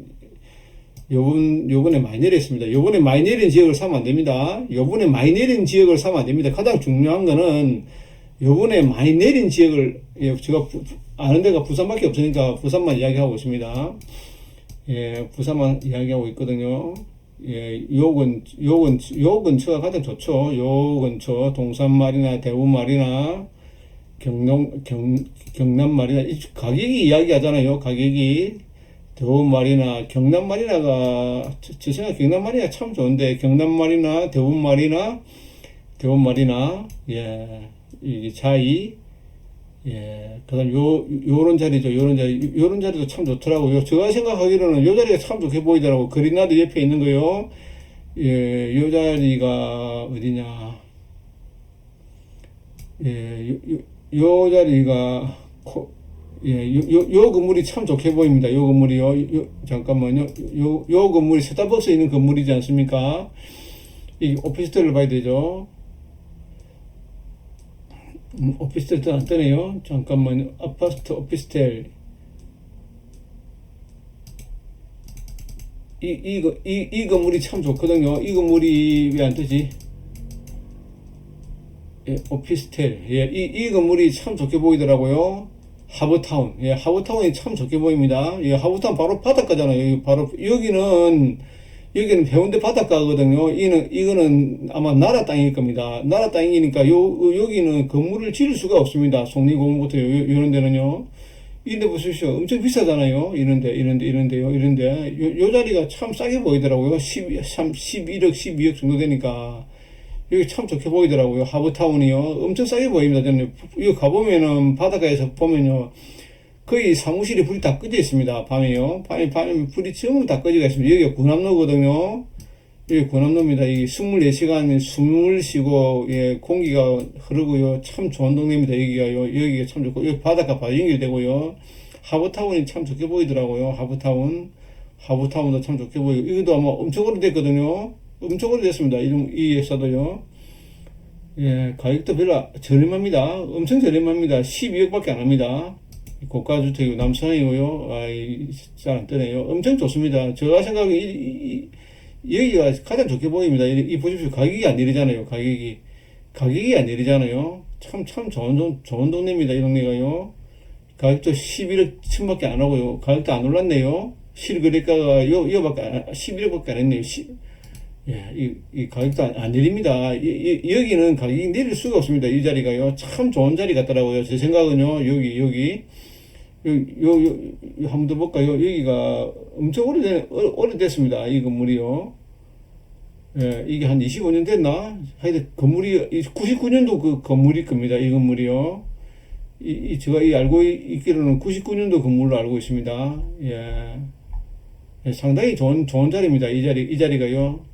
요번에 많이 내렸습니다. 요번에 많이 내린 지역을 사면 안 됩니다. 요번에 많이 내린 지역을 사면 안 됩니다. 가장 중요한 거는 요번에 많이 내린 지역을, 예, 제가 아는 데가 부산밖에 없으니까 부산만 이야기하고 있습니다. 예, 부산만 이야기하고 있거든요. 예, 요 근처가 가장 좋죠. 요 근처, 동산마리나, 대구마리나, 경남마리나, 가격이 이야기하잖아요. 가격이. 대우마리나, 경남마리나가, 제 생각에 경남마리나 참 좋은데, 경남마리나, 대우마리나, 예, 이 자이, 예, 그다음 요런 자리죠. 요런 자리도 참 좋더라고요. 제가 생각하기로는 요 자리가 참 좋게 보이더라고. 그린나드 옆에 있는 거요. 예, 요 자리가 어디냐. 예, 요 자리가 예, 요 건물이 참 좋게 보입니다. 요 건물이요. 잠깐만요. 요 건물이 스타벅스 있는 건물이지 않습니까? 이 오피스텔을 봐야 되죠. 오피스텔도 안 뜨네요. 잠깐만요. 아파트 오피스텔. 이 건물이 참 좋거든요. 이 건물이 왜 안 뜨지? 예, 오피스텔. 예, 이 건물이 참 좋게 보이더라고요. 하버타운. 예, 하버타운이 참 좋게 보입니다. 예, 하버타운 바로 바닷가잖아요. 여기는 해운대 바닷가거든요. 이거는 아마 나라 땅일 겁니다. 나라 땅이니까 여기는 건물을 지을 수가 없습니다. 송리공원부터 이런 데는요. 이런데 보십시오. 엄청 비싸잖아요. 이런데요. 요 자리가 참 싸게 보이더라고요. 11억, 12억 정도 되니까. 여기 참 좋게 보이더라고요. 하버타운이요. 엄청 싸게 보입니다. 저는 여기 가보면은 바닷가에서 보면요. 거의 사무실에 불이 다 꺼져 있습니다. 밤에요. 밤에 불이 전부 다 꺼져 있습니다. 여기가 군함로거든요. 여기 군함로입니다. 이 24시간 숨을 쉬고, 예, 공기가 흐르고요. 참 좋은 동네입니다. 여기가 참 좋고, 여기 바닷가 바로 연결되고요. 하버타운이 참 좋게 보이더라고요. 하버타운도 참 좋게 보이고, 이것도 아마 엄청 오래됐거든요. 엄청 오래됐습니다. 이 회사도요. 예, 가격도 별로 저렴합니다. 엄청 저렴합니다. 12억밖에 안 합니다. 고가주택이고 남성이고요. 잘 안 뜨네요. 엄청 좋습니다. 제가 생각에 여기가 가장 좋게 보입니다. 보십시오. 가격이 안 내리잖아요. 가격이 안 내리잖아요. 참 좋은 동네입니다. 이 동네가요. 가격도 11억 천밖에 안 하고요. 가격도 안 올랐네요. 실거래가가 요밖에 11억밖에 안 했네요. 예, 이 가격도 안 내립니다. 여기는 가격이 내릴 수가 없습니다. 이 자리가요. 참 좋은 자리 같더라고요. 제 생각은요. 여기 한번 더 볼까요? 여기가 엄청 오래됐습니다. 이 건물이요. 예, 이게 한 25년 됐나? 하여튼 건물이 99년도 그 건물일 겁니다. 이 건물이요. 제가 알고 있기로는 99년도 건물로 알고 있습니다. 예, 상당히 좋은 자리입니다. 이 자리가요.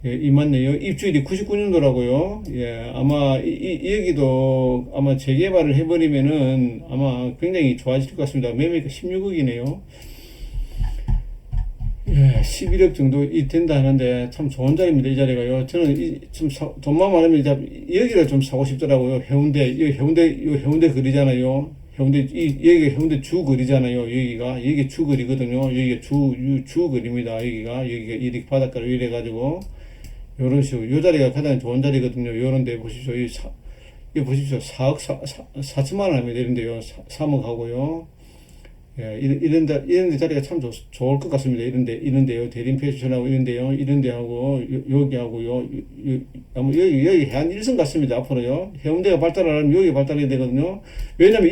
예, 맞네요. 입주일이 99년도라고요. 예, 아마 여기도 아마 재개발을 해버리면은 아마 굉장히 좋아질 것 같습니다. 매매가 16억이네요. 예, 11억 정도 된다 하는데 참 좋은 자리입니다. 이 자리가요. 저는 좀 돈만 많으면 여기를 좀 사고 싶더라고요. 해운대 거리잖아요. 여기가 해운대 주 거리잖아요. 여기가 주 거리거든요. 여기가 주 거리입니다. 여기가 이렇게 바닷가로 이래가지고 요런 식으로 요 자리가 가장 좋은 자리거든요. 요런데 보십시오. 이 보십시오. 4천만 원 합니다. 이런데요. 3억 하고요. 예, 이런데 자리가 참 좋을 것 같습니다. 이런데요. 대림패션하고 이런데 하고, 여기 하고요. 아마 여기 해안 1선 같습니다. 앞으로요. 해운대가 발달하려면 여기 발달해야 되거든요. 왜냐면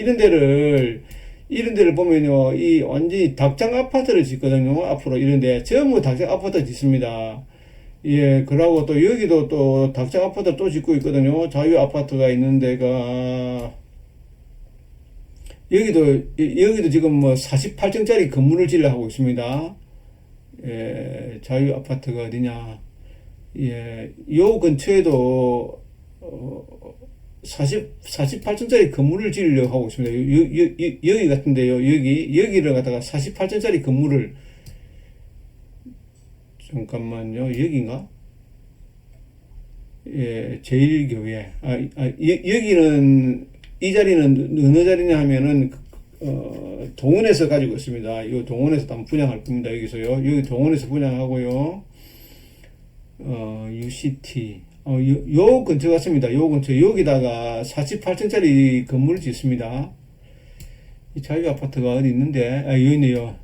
이런 데를 보면요. 완전히 닭장 아파트를 짓거든요. 앞으로 이런데 전부 닭장 아파트 짓습니다. 예, 그러고 또 여기도 또 닭장 아파트 또 짓고 있거든요. 자유 아파트가 있는 데가, 여기도 지금 뭐 48층짜리 건물을 지으려 하고 있습니다. 예, 자유 아파트가 어디냐. 예, 요 근처에도, 48층짜리 건물을 지으려고 하고 있습니다. 여기 같은데요. 여기를 갖다가 48층짜리 건물을, 잠깐만요. 여긴가? 예, 제일교회. 여기는, 이 자리는 어느 자리냐 하면은, 동원에서 가지고 있습니다. 이 동원에서 한번 분양할 겁니다. 여기서요. 여기 동원에서 분양하고요. UCT. 요 근처 같습니다. 요 근처. 여기다가 48층짜리 건물을 짓습니다. 이 자유 아파트가 어디 있는데, 여기 있네요.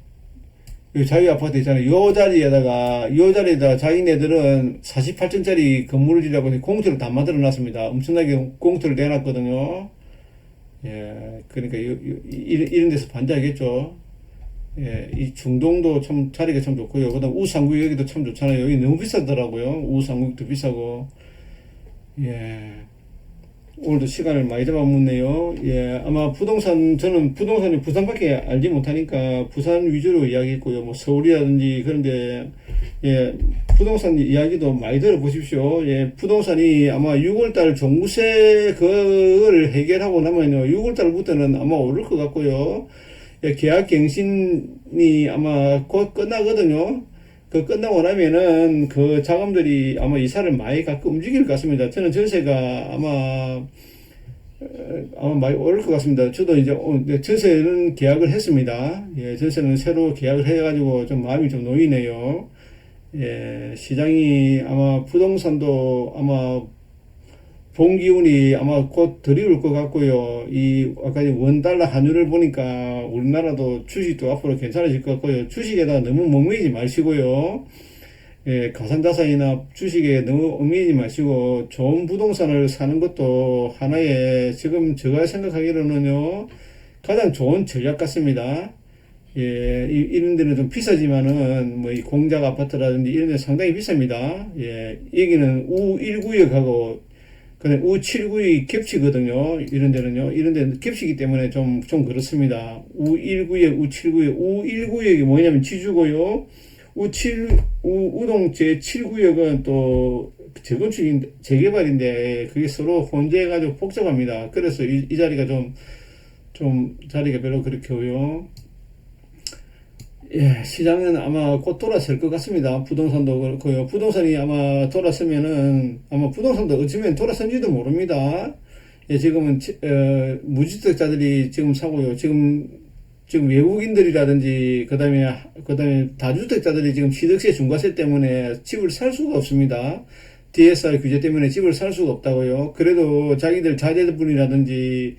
요 자유 아파트 있잖아요. 요 자리에다가 자기네들은 48층짜리 건물을 지으려고 공터를 다 만들어 놨습니다. 엄청나게 공터를 내놨거든요. 예, 그러니까 이런 데서 반대하겠죠. 예, 이 중동도 참 자리가 참 좋고요. 그다음 우상국 여기도 참 좋잖아요. 여기 너무 비싸더라고요. 우상국도 비싸고. 예. 오늘도 시간을 많이 잡아먹네요. 예, 아마 저는 부동산이 부산밖에 알지 못하니까 부산 위주로 이야기했고요. 뭐 서울이라든지 그런데, 예, 부동산 이야기도 많이 들어보십시오. 예, 부동산이 아마 6월달 종부세 그걸 해결하고 나면요, 6월달부터는 아마 오를 것 같고요. 예, 계약갱신이 아마 곧 끝나거든요. 그 끝나고 나면은 그 자금들이 아마 이사를 많이 갖고 움직일 것 같습니다. 저는 전세가 아마 많이 오를 것 같습니다. 저도 이제 전세는 계약을 했습니다. 예, 전세는 새로 계약을 해가지고 좀 마음이 좀 놓이네요. 예, 시장이 아마 부동산도 아마 본 기운이 아마 곧 들이올 것 같고요. 아까 원달러 환율을 보니까 우리나라도 주식도 앞으로 괜찮아질 것 같고요. 주식에다 너무 얽매이지 마시고요. 예, 가상자산이나 주식에 너무 얽매이지 마시고, 좋은 부동산을 사는 것도 하나의, 지금 제가 생각하기로는요, 가장 좋은 전략 같습니다. 예, 이런 데는 좀 비싸지만은, 뭐, 이 공작 아파트라든지 이런 데 상당히 비쌉니다. 예, 여기는 U1구역하고, 그다음에 U7구역이 겹치거든요. 이런 데는요. 이런 데는 겹치기 때문에 좀 그렇습니다. U1구역, U7구역. U1구역이 뭐냐면 지주고요. 우동 제7구역은 또 재개발인데, 그게 서로 혼재해가지고 복잡합니다. 그래서 이 자리가 좀 자리가 별로 그렇고요. 예, 시장은 아마 곧 돌아설 것 같습니다. 부동산도 그렇고요. 부동산이 아마 돌아서면은, 아마 부동산도 어쩌면 돌아선지도 모릅니다. 예, 지금은, 무주택자들이 지금 사고요. 지금 외국인들이라든지, 그 다음에 다주택자들이 지금 취득세 중과세 때문에 집을 살 수가 없습니다. DSR 규제 때문에 집을 살 수가 없다고요. 그래도 자기들 자제분이라든지,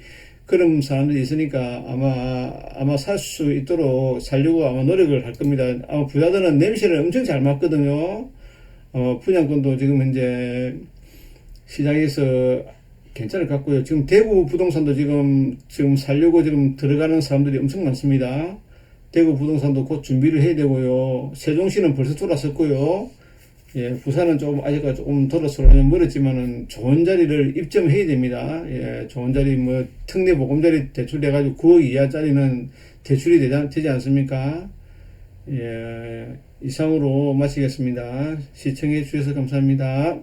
그런 사람들이 있으니까 아마 살 수 있도록 살려고 아마 노력을 할 겁니다. 아마 부자들은 냄새를 엄청 잘 맡거든요. 분양권도 지금 현재 시장에서 괜찮을 것 같고요. 지금 대구 부동산도 지금 살려고 지금 들어가는 사람들이 엄청 많습니다. 대구 부동산도 곧 준비를 해야 되고요. 세종시는 벌써 돌아섰고요. 예, 부산은 아직 조금 돌아서려면 멀었지만은 좋은 자리를 입점해야 됩니다. 예, 좋은 자리, 특례 보금자리 대출돼가지고 9억 이하짜리는 대출이 되지 않습니까? 예, 이상으로 마치겠습니다. 시청해 주셔서 감사합니다.